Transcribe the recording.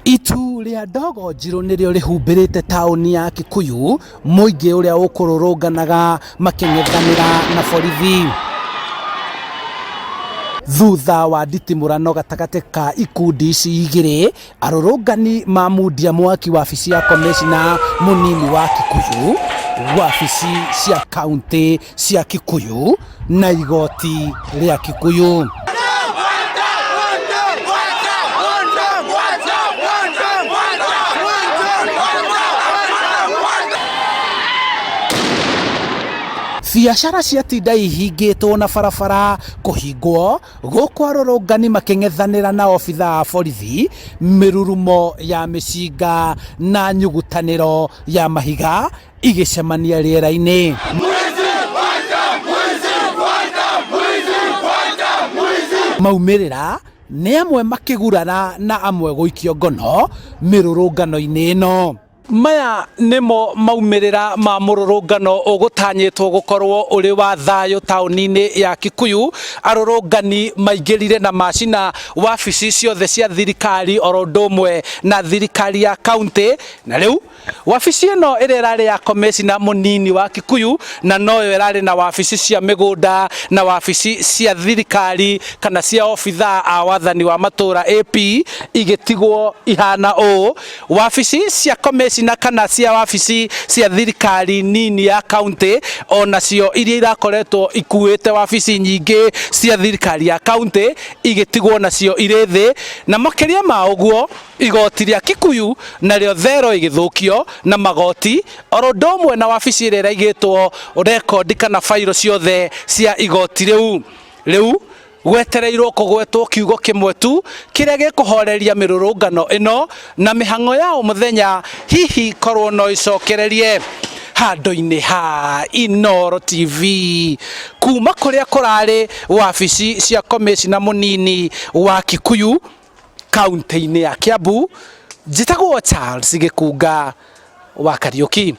Itu ria ndogo njiru nirio rihumbirite tauni ya Kikuyu, muingi uria ukururunganaga making'ethanira na borithi. Thutha wa nditimurano gatagati ka ikundi ici igiri, arurungani mamundia mwaki wabici ya komishina munini wa Kikuyu, wabici cia kaunti cia Kikuyu na igooti ria Kikuyu. Biacara ciatinda ihingĩtwo na barabara kũhingwo gũkũ arũrũngani makĩng'ethanĩra na obitha a borithi, mĩrurumo ya mĩcinga na nyugutanĩro ya mahiga igĩcemania rĩera-inĩ. Maumĩrĩra nĩ amwe makĩgurara na amwe gũikio ngono mĩrũrũngano-inĩ ĩno. Maya nimo maumĩrĩra ma mũrũrũngano ũgũtanyĩtwo gũkorwo ũrĩ wa thayũ taũni-inĩ ya Kikuyu. Arũrũngani maingĩrire na macina wabici ciothe cia thirikari oro ũndũ ũmwe na thirikari ya kaunti, na rĩu wabici ĩno ĩrĩa ĩrarĩ ya komishina mũnini wa Kikuyu na noyo ĩrarĩ na wabici cia mĩgũnda na wabici cia thirikari kana cia obitha a wathani wa matũra AP igĩtigwo ihana ũũ. Wabici cia komishina kana cia wabici cia thirikari nini ya kaunti onacio iria irakoretwo ikuĩte wabici nyingĩ cia thirikari ya kaunti igĩtigwo nacio irĩ thĩ, na makĩria ma ũguo igooti rĩa Kikuyu narĩo thero igĩthũkio na magoti oro ũndũ ũmwe na wabici ĩrĩa ĩraigĩtwo rekondi kana fairo ciothe cia igoti rĩu gwetereirwo kũgwetwo kiugo kĩmwe tu kĩrĩa gĩkũhoreria mĩrũrũngano ĩno na mĩhang'o ya mũthenya hihi korwo no icokererie. Handũ-inĩ ha Inooro TV kuma kũrĩa kũrarĩ wabici cia komishina mũnini wa Kikuyu kaunti-inĩ ya Kiambu, njĩtagwo Charles Gĩkunga wa Kariũki.